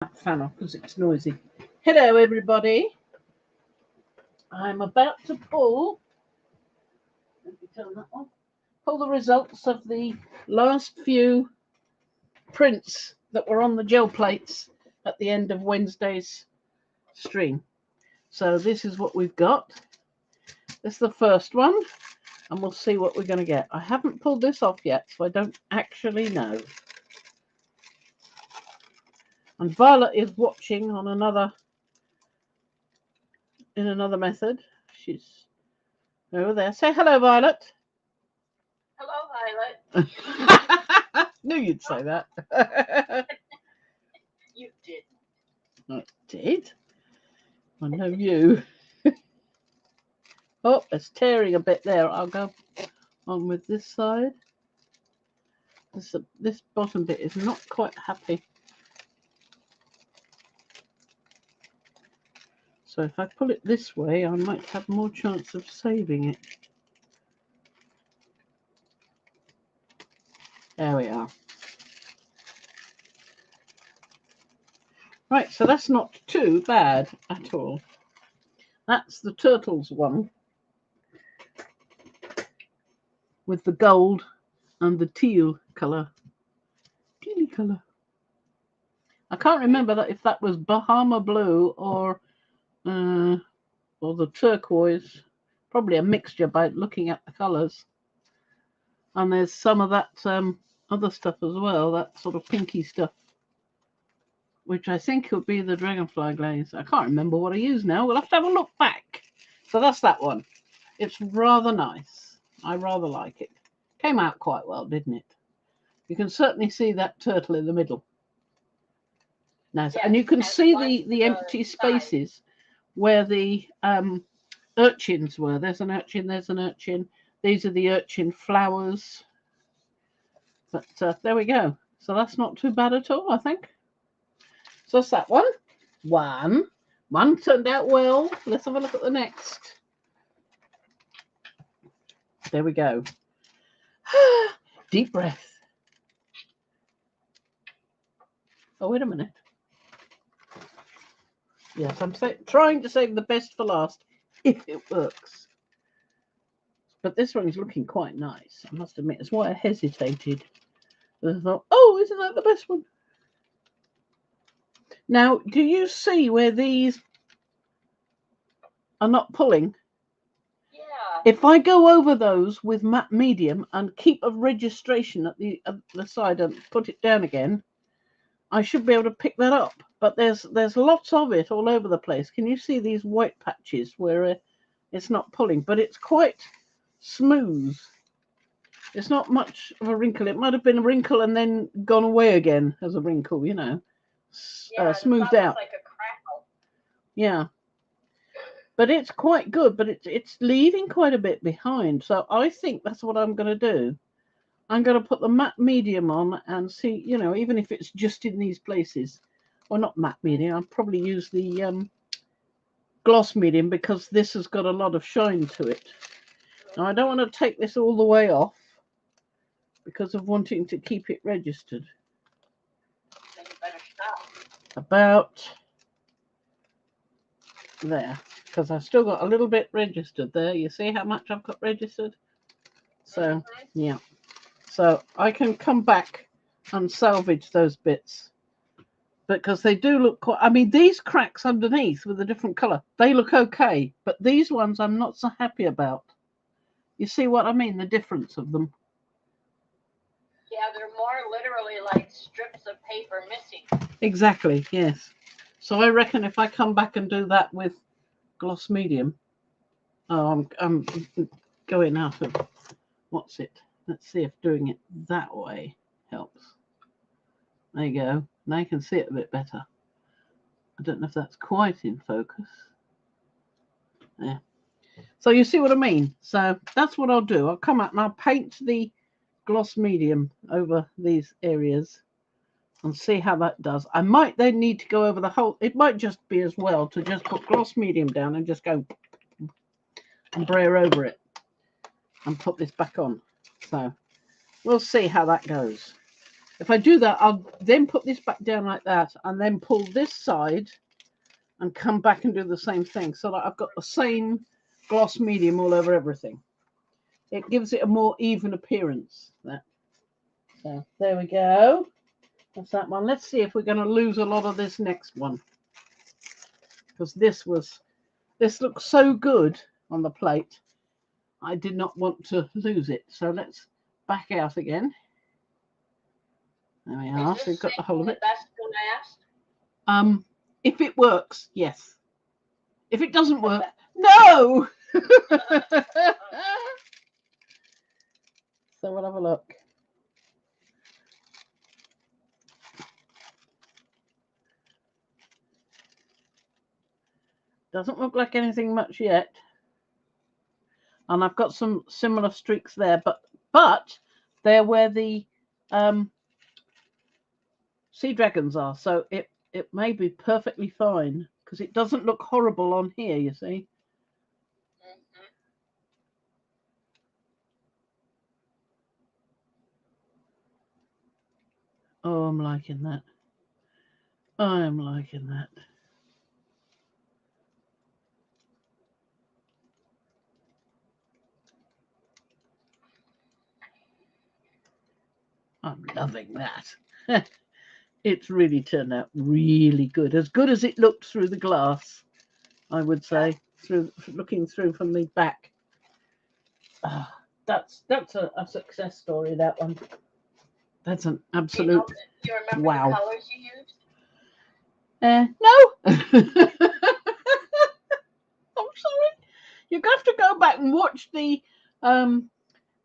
that fan off because it's noisy. Hello, everybody. I'm about to pull. Let me turn that on. Pull the results of the last few prints that were on the gel plates at the end of Wednesday's stream. So this is what we've got. This is the first one, and we'll see what we're going to get. I haven't pulled this off yet, so I don't actually know. And Violet is watching on another method. She's over there. Say hello, Violet. Hello, Violet. Knew you'd say that. You did. I did. I know you. Oh, it's tearing a bit there. I'll go on with this side. This bottom bit is not quite happy. So if I pull it this way, I might have more chance of saving it. There we are. Right, so that's not too bad at all. That's the Turtles one with the gold and the teal colour. Tealy colour. I can't remember that if that was Bahama blue or the turquoise. Probably a mixture by looking at the colours. And there's some of that other stuff as well, that sort of pinky stuff, which I think would be the Dragonfly glaze. I can't remember what I use now. We'll have to have a look back. So that's that one. It's rather nice. I rather like it. Came out quite well, didn't it? You can certainly see that turtle in the middle. Nice. Yes, and you can see the empty spaces where the urchins were. There's an urchin, there's an urchin. These are the urchin flowers. But there we go. So that's not too bad at all, I think. So that's that one. One turned out well. Let's have a look at the next. There we go. Deep breath. Oh, wait a minute. Yes, I'm trying to save the best for last, if it works. But this one is looking quite nice, I must admit. It's why I hesitated. I thought, oh, isn't that the best one? Now, do you see where these are not pulling? Yeah. If I go over those with matte medium and keep a registration at the side and put it down again, I should be able to pick that up. But there's lots of it all over the place. Can you see these white patches where it's not pulling? But it's quite smooth. It's not much of a wrinkle. It might have been a wrinkle and then gone away again as a wrinkle, you know. Yeah, smoothed out. Like a crackle. Yeah. But it's quite good, but it's leaving quite a bit behind. So I think that's what I'm going to do. I'm going to put the matte medium on and see, you know, even if it's just in these places. Well, not matte medium. I'll probably use the gloss medium because this has got a lot of shine to it. Now, I don't want to take this all the way off because of wanting to keep it registered. Then you better stop. About there, because I've still got a little bit registered there. You see how much I've got registered? So, yeah. So I can come back and salvage those bits because they do look quite, I mean, these cracks underneath with a different colour, they look okay, but these ones I'm not so happy about. You see what I mean? The difference of them. Yeah, they're more literally like strips of paper missing. Exactly, yes. So I reckon if I come back and do that with gloss medium, I'm going out of, what's it? Let's see if doing it that way helps. There you go. Now you can see it a bit better. I don't know if that's quite in focus. There. So you see what I mean? So that's what I'll do. I'll come out and I'll paint the gloss medium over these areas and see how that does. I might then need to go over the whole. It might just be as well to just put gloss medium down and just go and brayer over it and put this back on. So we'll see how that goes. If I do that, I'll then put this back down like that and then pull this side and come back and do the same thing so that I've got the same gloss medium all over everything. It gives it a more even appearance. So there we go. That's that one. Let's see if we're going to lose a lot of this next one. Because this looks so good on the plate. I did not want to lose it. So let's back out again. There we are. So we've got the whole of it. Best to last? If it works, yes. If it doesn't work, no. So we'll have a look. Doesn't look like anything much yet. And I've got some similar streaks there, but they're where the sea dragons are. So it may be perfectly fine because it doesn't look horrible on here, you see. Oh, I'm liking that. I'm liking that. I'm loving that. It's really turned out really good. As good as it looked through the glass, I would say, looking through from the back. That's a success story, that one. That's an absolute Do you remember wow. the colors you used? No. I'm sorry. You have to go back and watch the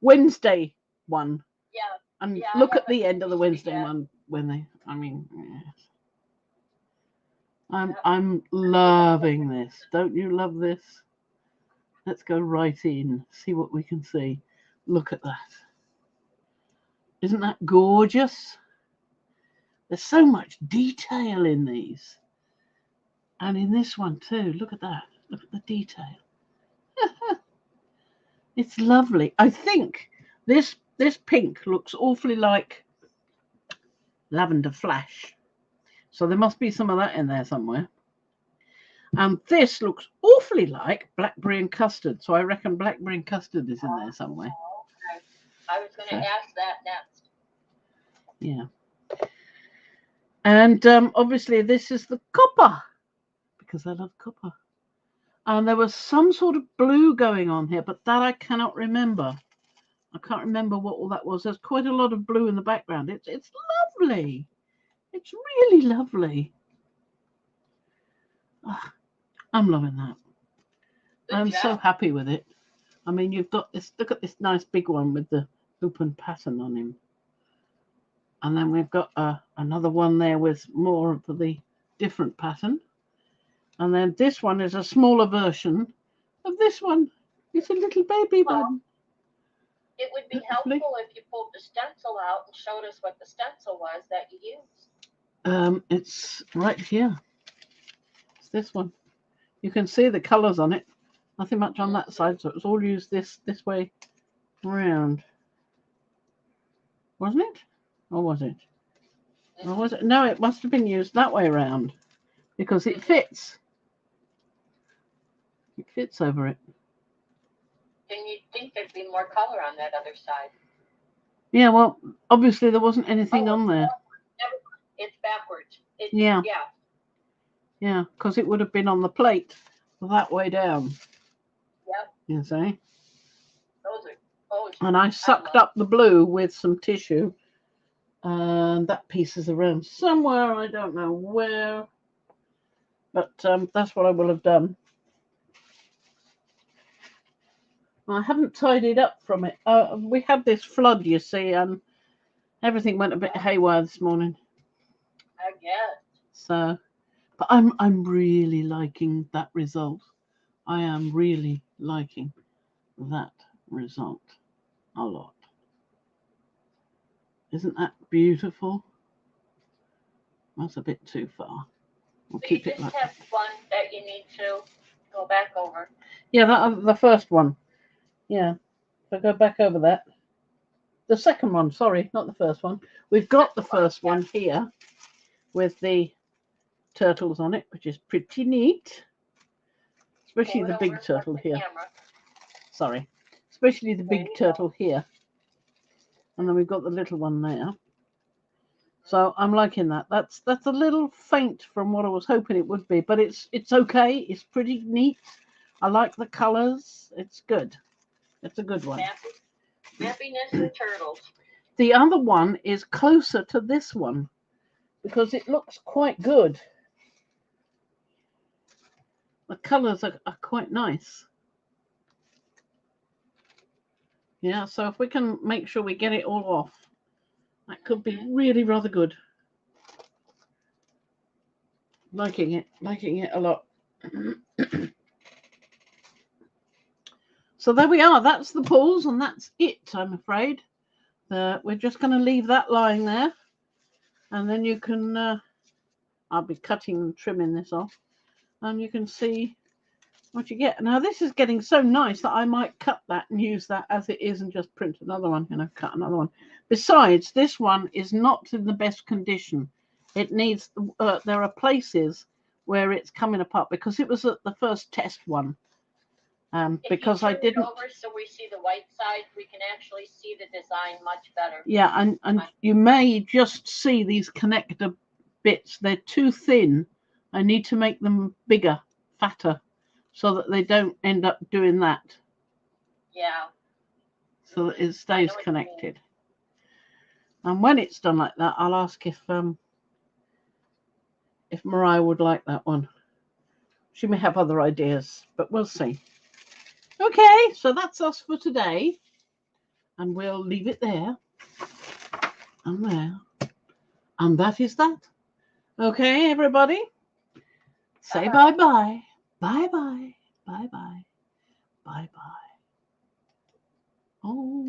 Wednesday one. Yeah. And look at the end of the Wednesday one when they. I mean, yes. I'm loving this. Don't you love this? Let's go right in. See what we can see. Look at that. Isn't that gorgeous? There's so much detail in these. And in this one too. Look at that. Look at the detail. It's lovely. I think this pink looks awfully like Lavender Flash. So there must be some of that in there somewhere. And this looks awfully like Blackberry and Custard. So I reckon Blackberry and Custard is in there somewhere. Okay. I was going to ask that next. Yeah. And obviously this is the copper, because I love copper. And there was some sort of blue going on here, but that I cannot remember. I can't remember what all that was. There's quite a lot of blue in the background. It's lovely. It's really lovely. Oh, I'm loving that. I'm so happy with it. I mean, you've got this. Look at this nice big one with the open pattern on him. And then we've got another one there with more of the different pattern. And then this one is a smaller version of this one. It's a little baby one. It would be helpful if you pulled the stencil out and showed us what the stencil was that you used. It's right here. It's this one. You can see the colours on it. Nothing much on that side, so it was all used this way around. Wasn't it? Or was it? Or was it? No, it must have been used that way around because it fits. It fits over it. And you'd think there'd be more color on that other side. Yeah, well, obviously there wasn't anything on there. It's backwards. Yeah, because it would have been on the plate that way down. Yep. You see? Those and I sucked up the blue with some tissue. And that piece is around somewhere. I don't know where. But that's what I will have done. I haven't tidied up from it. We had this flood, you see, and everything went a bit haywire this morning. I guess. So, but I'm really liking that result. I am really liking that result a lot. Isn't that beautiful? That's a bit too far. We'll So keep you it just like have one that you need to go back over. Yeah, that the first one. Yeah. If I go back over that. The second one, sorry, not the first one. We've got the first one here with the turtles on it, which is pretty neat. Especially the big turtle here. Sorry. Especially the big turtle here. And then we've got the little one there. So I'm liking that. That's a little faint from what I was hoping it would be, but it's okay. It's pretty neat. I like the colours. It's good. It's a good one. Happiness and turtles. The other one is closer to this one because it looks quite good. The colours are quite nice. Yeah, so if we can make sure we get it all off, that could be really rather good. Liking it a lot. So there we are. That's the pulls, and that's it, I'm afraid. We're just going to leave that lying there, and then you can, I'll be cutting and trimming this off, and you can see what you get. Now, this is getting so nice that I might cut that and use that as it is and just print another one, cut another one. Besides, this one is not in the best condition. It needs, there are places where it's coming apart because it was the first test one. Because I didn't. Over so we see the white side, we can actually see the design much better. Yeah, and you may just see these connector bits. They're too thin. I need to make them bigger, fatter, so that they don't end up doing that. Yeah. So that it stays connected. And when it's done like that, I'll ask if Mariah would like that one. She may have other ideas, but we'll see. Okay, so that's us for today. And we'll leave it there. And there. And that is that. Okay, everybody. Say bye-bye. Bye-bye. Bye-bye. Bye-bye. Oh.